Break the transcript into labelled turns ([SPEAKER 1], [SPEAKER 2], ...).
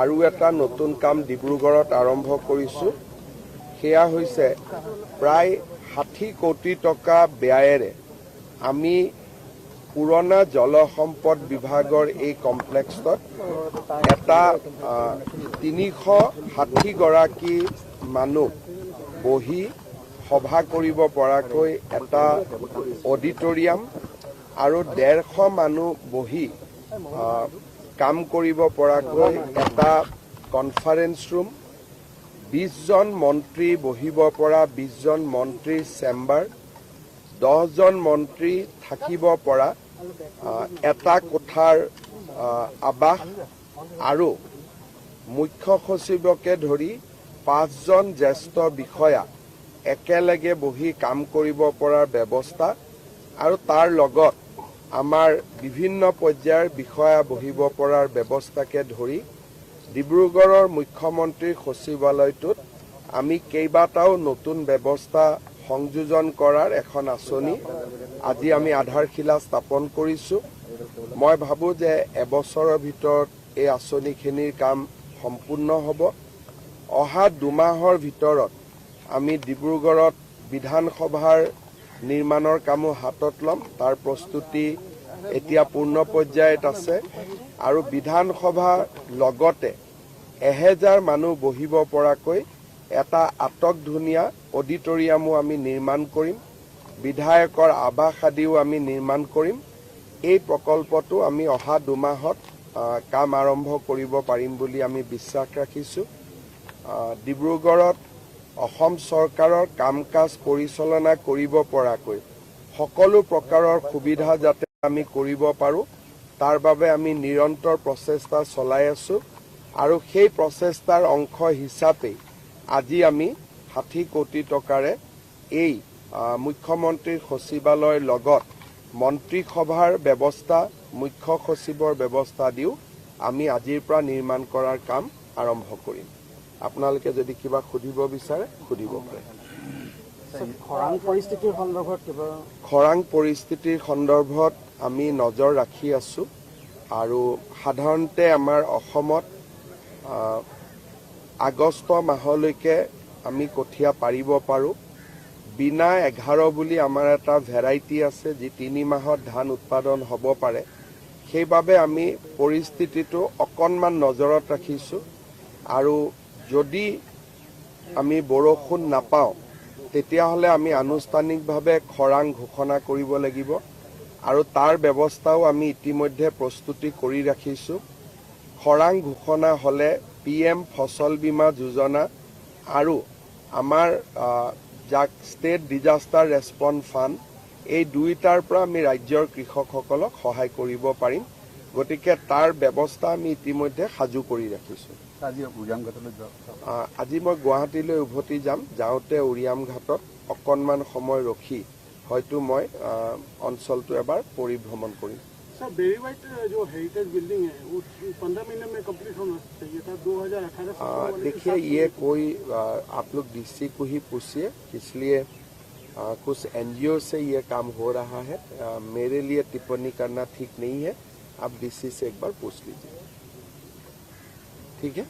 [SPEAKER 1] আৰু এটা নতুন কাম ডিব্ৰুগড়ত আৰম্ভ কৰিছোঁ। সেয়া হৈছে প্ৰায় 60 কোটি টকা ব্যয়েৰে আমি পুৰণা জলসম্পদ বিভাগৰ এই কমপ্লেক্সত এটা 360 গৰাকী মানুহ বহি সভা কৰিব পৰাকৈ এটা অডিটৰিয়াম আৰু 150 মানুহ বহি কাম কৰিব পৰাকৈ এটা কনফাৰেন্স ৰুম, 20 জন মন্ত্ৰী বহিব পৰা 20 জন মন্ত্ৰীৰ চেম্বাৰ, 10 জন মন্ত্ৰী থাকিব পৰা এটা কোঠাৰ আৱাস আৰু মুখ্য সচিবকে ধৰি 5 জন জ্যেষ্ঠ বিষয়া একেলগে বহি কাম কৰিব পৰাৰ ব্যৱস্থা আৰু তাৰ লগত আমাৰ বিভিন্ন পৰ্যায়ৰ বিষয়া বহিব পৰাৰ ব্যৱস্থাকে ধৰি ডিব্ৰুগড়ৰ মুখ্যমন্ত্ৰীৰ সচিবালয়টোত আমি কেইবাটাও নতুন ব্যৱস্থা সংযোজন কৰাৰ এখন আঁচনি আজি আমি আধাৰশিলা স্থাপন কৰিছোঁ। মই ভাবোঁ যে এবছৰৰ ভিতৰত এই আঁচনিখিনিৰ কাম সম্পূৰ্ণ হ'ব। অহা 2 মাহৰ ভিতৰত আমি ডিব্ৰুগড়ত বিধানসভাৰ নিৰ্মাণৰ কামো হাতত ল'ম। তাৰ প্ৰস্তুতি এতিয়া পূৰ্ণ পৰ্যায়ত আছে আৰু বিধানসভাৰ লগতে 1000 মানুহ বহিব পৰাকৈ এটা আটকধুনীয়া অডিটৰিয়ামো আমি নিৰ্মাণ কৰিম। বিধায়কৰ আৱাস আদিও আমি নিৰ্মাণ কৰিম। এই প্ৰকল্পটো আমি অহা 2 মাহত কাম আৰম্ভ কৰিব পাৰিম বুলি আমি বিশ্বাস ৰাখিছোঁ। ডিব্ৰুগড়ত অসম চৰকাৰৰ কাম কাজ পৰিচালনা কৰিব পৰাকৈ সকলো প্ৰকাৰৰ সুবিধা যাতে আমি কৰিব পাৰোঁ তাৰ বাবে আমি নিৰন্তৰ প্ৰচেষ্টা চলাই আছোঁ আৰু সেই প্ৰচেষ্টাৰ অংশ হিচাপে আজি আমি 60 কোটি টকাৰে এই মুখ্যমন্ত্ৰীৰ সচিবালয়ৰ লগত মন্ত্ৰীসভাৰ ব্যৱস্থা, মুখ্য সচিবৰ ব্যৱস্থা দিও আমি আজিৰ পৰা নিৰ্মাণ কৰাৰ কাম আৰম্ভ কৰিম। আপোনালোকে যদি কিবা সুধিব বিচাৰে সুধিব পাৰে। খৰাং পৰিস্থিতিৰ সন্দৰ্ভত আমি নজৰ ৰাখি আছোঁ আৰু সাধাৰণতে আমাৰ অসমত আগষ্ট মাহলৈকে আমি কঠীয়া পাৰিব পাৰোঁ। বিনা 11 বুলি আমাৰ এটা ভেৰাইটি আছে যি 3 মাহত ধান উৎপাদন হ'ব পাৰে। সেইবাবে আমি পৰিস্থিতিটো অকণমান নজৰত ৰাখিছোঁ আৰু যদি আমি বৰষুণ নাপাওঁ তেতিয়াহ'লে আমি আনুষ্ঠানিকভাৱে খৰাং ঘোষণা কৰিব লাগিব আৰু তাৰ ব্যৱস্থাও আমি ইতিমধ্যে প্ৰস্তুতি কৰি ৰাখিছোঁ। খৰাং ঘোষণা হ'লে PM ফচল বীমা যোজনা আৰু আমাৰ যাক ষ্টেট ডিজাষ্টাৰ ৰেছপন্স ফাণ্ড এই দুইটাৰ পৰা আমি ৰাজ্যৰ কৃষকসকলক সহায় কৰিব পাৰিম। গতিকে তাৰ ব্যৱস্থা আমি ইতিমধ্যে সাজু কৰি ৰাখিছোঁ। আজি মই গুৱাহাটীলৈ উভতি যাম। যাওঁতে উৰিয়াম ঘাটত অকণমান সময় ৰখি হয়তো মই অঞ্চলটো এবাৰ পৰিভ্ৰমণ কৰিম।
[SPEAKER 2] सर बेरी वाइट जो हेरिटेज बिल्डिंग है वो 15 महीने में कंप्लीट होना चाहिए था 2018 से।
[SPEAKER 1] देखिए ये कोई आप लोग DC को ही पूछिए, इसलिए कुछ NGO से ये काम हो रहा है। मेरे लिए टिप्पणी करना ठीक नहीं है। आप DC से एक बार पूछ लीजिए, ठीक है।